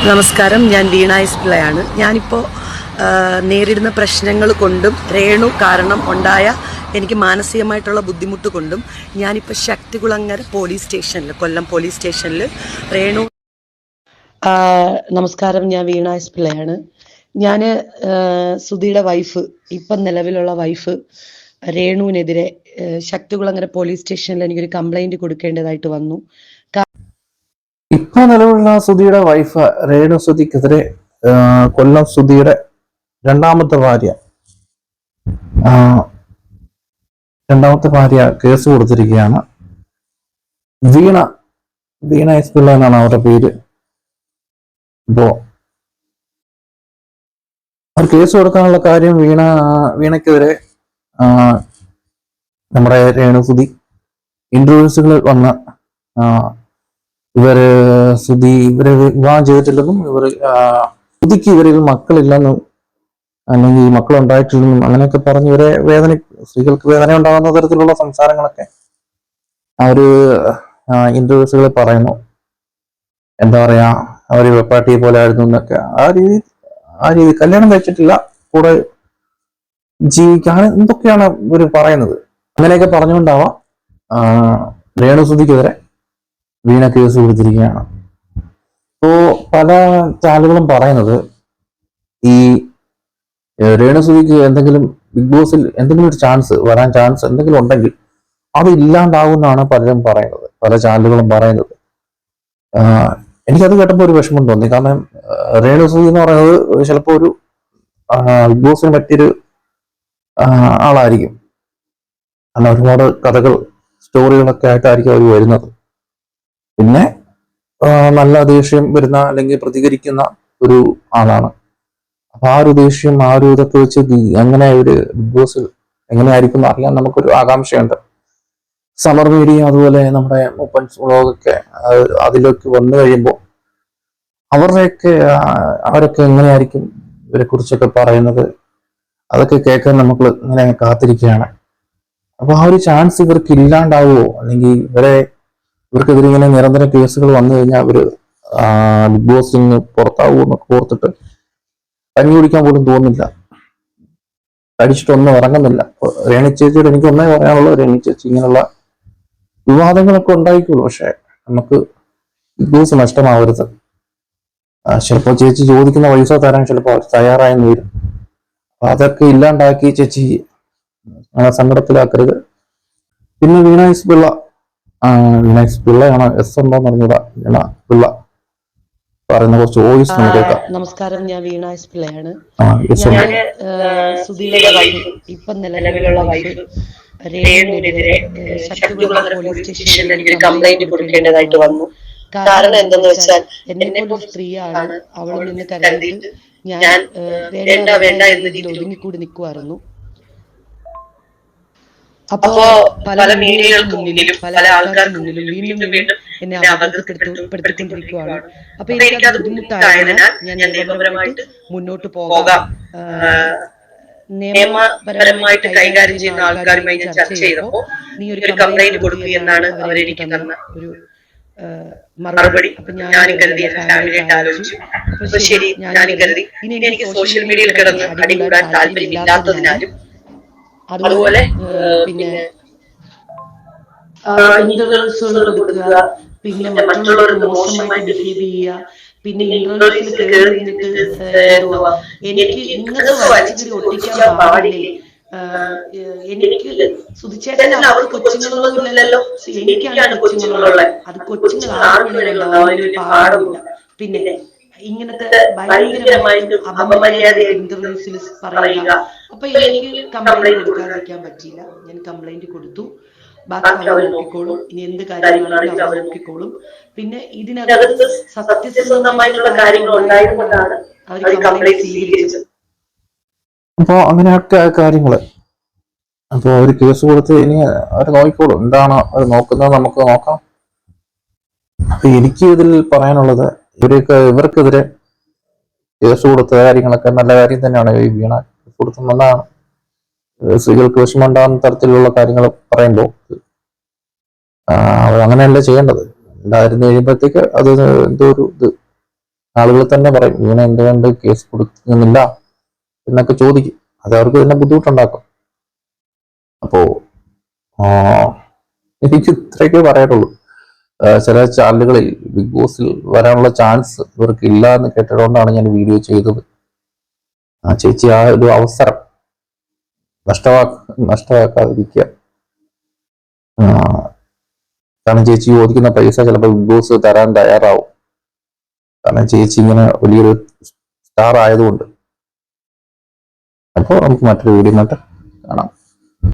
നമസ്കാരം, ഞാൻ വീണ എസ് പിള്ളയാണ്. ഞാനിപ്പോൾ നേരിടുന്ന പ്രശ്നങ്ങൾ കൊണ്ടും രേണു കാരണം ഉണ്ടായ എനിക്ക് മാനസികമായിട്ടുള്ള ബുദ്ധിമുട്ട് കൊണ്ടും ഞാനിപ്പോൾ ശക്തികുളങ്ങര പോലീസ് സ്റ്റേഷനിൽ, കൊല്ലം പോലീസ് സ്റ്റേഷനിൽ രേണു. നമസ്കാരം, ഞാൻ വീണ എസ് പിള്ളയാണ്. ഞാൻ സുധിയുടെ വൈഫ്, ഇപ്പം നിലവിലുള്ള വൈഫ് രേണുവിനെതിരെ ശക്തികുളങ്ങര പോലീസ് സ്റ്റേഷനിൽ എനിക്കൊരു കംപ്ലൈൻറ്റ് കൊടുക്കേണ്ടതായിട്ട് വന്നു. ഇപ്പൊ നിലവിലുള്ള സുധിയുടെ വൈഫ് രേണു സുധിക്കെതിരെ കൊല്ലം സുധിയുടെ രണ്ടാമത്തെ ഭാര്യ കേസ് കൊടുത്തിരിക്കുകയാണ്. വീണ എസ് പിള്ള എന്നാണ് അവരുടെ പേര്. ഇപ്പോ അവർ കേസ് കൊടുക്കാനുള്ള കാര്യം, വീണയ്ക്കെതിരെ നമ്മുടെ രേണു സുധി ഇന്റർവ്യൂസുകളിൽ വന്ന് ഇവര് വിവാഹം ചെയ്തിട്ടില്ലെന്നും സുധിക്ക് ഇവരിൽ മക്കളില്ലെന്നും അല്ലെങ്കിൽ മക്കളുണ്ടായിട്ടില്ലെന്നും അങ്ങനെയൊക്കെ പറഞ്ഞ് സ്ത്രീകൾക്ക് വേദന ഉണ്ടാകുന്ന തരത്തിലുള്ള സംസാരങ്ങളൊക്കെ അവര് ഇന്റർവ്യൂസുകളിൽ പറയുന്നു. എന്താ പറയാ, അവര് വെപ്പാട്ടിയെ പോലെ ആയിരുന്നു എന്നൊക്കെ. ആ രീതി കല്യാണം കഴിച്ചിട്ടില്ല, കൂടെ ജീവിക്കാൻ എന്തൊക്കെയാണ് ഇവര് പറയുന്നത്. അങ്ങനെയൊക്കെ പറഞ്ഞുകൊണ്ടാവാം രേണു സുധിക്കെതിരെ വീണ കേസ് കൊടുത്തിരിക്കുകയാണ്. ഇപ്പോ പല ചാനലുകളും പറയുന്നത് ഈ രേണു സുധിക്ക് എന്തെങ്കിലും ബിഗ് ബോസിൽ എന്തെങ്കിലും ഒരു വരാൻ ചാൻസ് എന്തെങ്കിലും ഉണ്ടെങ്കിൽ അത് ഇല്ലാണ്ടാവുമെന്നാണ് പലരും പറയുന്നത്, പല ചാനലുകളും പറയുന്നത്. എനിക്കത് കേട്ടപ്പോൾ ഒരു വിഷമം തോന്നി. കാരണം രേണു സുധി എന്ന് പറയുന്നത് ചിലപ്പോൾ ഒരു ബിഗ് ബോസിന് പറ്റിയൊരു ആളായിരിക്കും. കാരണം ഒരുപാട് കഥകൾ, സ്റ്റോറികളൊക്കെ ആയിട്ടായിരിക്കും അവർ വരുന്നത്. പിന്നെ നല്ല ദേഷ്യം വരുന്ന അല്ലെങ്കിൽ പ്രതികരിക്കുന്ന ഒരു ആളാണ്. അപ്പൊ ആ ഒരു ദേഷ്യം, ആ ഒരു ഇതൊക്കെ വെച്ച് എങ്ങനെ ഒരു ബിഗ് ബോസിൽ എങ്ങനെയായിരിക്കും എന്ന് അറിയാൻ നമുക്കൊരു ആകാംക്ഷയുണ്ട്. സമർ മീഡിയ അതുപോലെ നമ്മുടെ മൂപ്പൻസ് വ്ളോഗൊക്കെ അതിലേക്ക് വന്നു കഴിയുമ്പോൾ അവരൊക്കെ എങ്ങനെയായിരിക്കും ഇവരെ കുറിച്ചൊക്കെ പറയുന്നത്, അതൊക്കെ കേൾക്കാൻ നമുക്ക് ഇങ്ങനെ കാത്തിരിക്കുകയാണ്. അപ്പൊ ആ ഒരു ചാൻസ് ഇവർക്ക് ഇല്ലാണ്ടാവുമോ, അല്ലെങ്കിൽ ഇവർക്കെതിരെ ഇങ്ങനെ നിരന്തരം കേസുകൾ വന്നു കഴിഞ്ഞാൽ അവര് ബിഗ് ബോസിൽ നിന്ന് പുറത്താവുമോ എന്നൊക്കെ ഓർത്തിട്ട് കഞ്ഞി കുടിക്കാൻ പോലും തോന്നില്ല, കഴിച്ചിട്ടൊന്നും ഇറങ്ങുന്നില്ല. രേണു ചേച്ചിയോട് എനിക്ക് ഒന്നേ പറയാനുള്ളൂ, രേണു ചേച്ചി ഇങ്ങനെയുള്ള വിവാദങ്ങളൊക്കെ ഉണ്ടായിക്കുള്ളൂ, പക്ഷെ നമുക്ക് ബിഗ് ബോസ് നഷ്ടമാവരുത്. ചിലപ്പോൾ ചേച്ചി ചോദിക്കുന്ന പൈസ തരാൻ ചിലപ്പോൾ തയ്യാറായെന്ന് വരും. അതൊക്കെ ഇല്ലാണ്ടാക്കി ചേച്ചി സങ്കടത്തിലാക്കരുത്. പിന്നെ വീണ എസ് പിള്ളയാണോ എസ് ഉണ്ടോന്ന് അറിഞ്ഞൂടാ, വീണ പിള്ള പറയുന്ന കുറച്ച് വോയിസ് നമുക്ക് കേൾക്കാം. നമസ്കാരം, ഞാൻ വീണ എസ് പിള്ളയാണ്. സുധിയുടെ വൈഫ്, ഇപ്പം നിലവിലുള്ള വൈഫ് രേണുവിനെതിരെ ശക്തികുളങ്ങര പോലീസ് സ്റ്റേഷനിൽ എനിക്കൊരു കംപ്ലൈന്റ് കൊടുക്കേണ്ടതായിട്ട് വന്നു. കാരണം എന്തെന്ന് വെച്ചാൽ എന്നെ പോലെ സ്ത്രീയാണ്, അവൾ നിന്ന് കരുതിയിട്ട് ഞാൻ വേണ്ട വേണ്ട എന്ന രീതിയിൽ ഒതുങ്ങിക്കൂടി നിൽക്കുമായിരുന്നു. അപ്പോ പല മീഡിയകൾക്ക് മുന്നിലും പല ആൾക്കാർക്ക് മുന്നിലും വീണ്ടും എന്നെ അപകടപ്പെടുത്തിക്കൊണ്ടിരിക്കുകയാണ്. അപ്പൊ എനിക്കത് ബുദ്ധിമുട്ടായതിനാൽ ഞാൻ നിയമപരമായിട്ട് മുന്നോട്ട് പോകാം, നിയമപരമായിട്ട് കൈകാര്യം ചെയ്യുന്ന ആൾക്കാരുമായി ഞാൻ ചർച്ച ചെയ്തപ്പോ നീ ഒരു കംപ്ലൈന്റ് കൊടുക്കൂ എന്നാണ് അവരെനിക്ക് തന്ന ഒരു മറുപടി. അപ്പൊ ഞാനും കരുതി, എന്റെ ഫാമിലിയായിട്ട് ആലോചിച്ചു. അപ്പൊ ശരി, ഞാനും കരുതി ഇനി എനിക്ക് സോഷ്യൽ മീഡിയയിൽ കിടന്ന് അടികൂടാൻ താല്പര്യമില്ലാത്തതിനാലും അതുപോലെ പിന്നെ ഇന്റർവ്യൂസുകൾ കൊടുക്കുക, പിന്നെ മറ്റുള്ളവർക്ക് മോശമായിട്ട് ബിഹേവ് ചെയ്യുക, പിന്നെ ഇന്റർവ്യൂസിൽ കയറി നിന്നിട്ട് എന്തുവാ എനിക്ക് നിങ്ങൾക്ക് വലിച്ചു ഒട്ടിക്കാൻ പാടില്ലേ, എനിക്ക് സുധിച്ചേട്ടൻ അവർക്ക് കൊച്ചുങ്ങളൊന്നും ഇല്ലല്ലോ, എനിക്കാണ് കൊച്ചുങ്ങളുള്ളത്, അത് കൊച്ചുങ്ങൾ ആർക്ക് വേണമെങ്കിലും ഉണ്ടാവും, അതിനൊരു പാഠമില്ല. പിന്നെ ഇങ്ങനത്തെ ഭയങ്കരമായിട്ടും അപമര്യാദയായിട്ട് ഇന്റർവ്യൂസിൽ പറയുക. അപ്പൊ എനിക്ക് കംപ്ലൈന്റ് കൊടുക്കാതിരിക്കാൻ പറ്റിയില്ല, ഞാൻ കംപ്ലൈന്റ് കൊടുത്തു. ബാക്കി അവർ നോക്കിക്കോളും, ഇനി എന്ത് കാര്യങ്ങളാണെങ്കിലും അവർ നോക്കിക്കോളും. പിന്നെ ഇതിനകത്ത് സത്യസന്ധമായിട്ടുള്ള കാര്യങ്ങൾ ഉണ്ടായതുകൊണ്ടാണ് അവർ കംപ്ലൈന്റ് സ്വീകരിച്ചത്. അപ്പൊ അങ്ങനെയൊക്കെ കാര്യങ്ങള്. അപ്പൊ ഒരു കേസ് കൊടുത്ത് ഇനി അവർ നോക്കിക്കോളും, എന്താണോ അവർ നോക്കുന്നത് നമുക്ക് നോക്കാം. അപ്പൊ എനിക്ക് ഇതിൽ പറയാനുള്ളത്, ഇവർക്കെതിരെ കേസ് കൊടുത്ത കാര്യങ്ങളൊക്കെ നല്ല കാര്യം തന്നെയാണ്. ഈ വീണ കൊടുത്ത നല്ലതാണ്. സ്ത്രീകൾക്ക് വിഷമമുണ്ടാകുന്ന തരത്തിലുള്ള കാര്യങ്ങൾ പറയുമ്പോൾ അങ്ങനെയല്ല ചെയ്യേണ്ടത്. ഉണ്ടായിരുന്നു കഴിയുമ്പോഴത്തേക്ക് അത് എന്തോ ഒരു ആളുകൾ തന്നെ പറയും ഇവനെ എന്തുകൊണ്ട് കേസ് കൊടുക്കുന്നില്ല എന്നൊക്കെ ചോദിക്കും. അത് അവർക്ക് തന്നെ ബുദ്ധിമുട്ടുണ്ടാക്കും. അപ്പോ എനിക്ക് ഇത്രയൊക്കെ പറയാനുള്ളൂ. ചില ചാനലുകളിൽ ബിഗ് ബോസിൽ വരാനുള്ള ചാൻസ് ഇവർക്ക് ഇല്ല എന്ന് കേട്ടതുകൊണ്ടാണ് ഞാൻ വീഡിയോ ചെയ്തത്. ചേച്ചി ആ ഒരു അവസരം നഷ്ടമാക്കാതിരിക്കുക. കാരണം ചേച്ചി ചോദിക്കുന്ന പൈസ ചിലപ്പോൾ ബിഗ് ബോസ് തരാൻ തയ്യാറാവും. കാരണം ചേച്ചി ഇങ്ങനെ വലിയൊരു സ്റ്റാർ ആയതുകൊണ്ട്. അപ്പോൾ നമുക്ക് മറ്റൊരു വീഡിയോ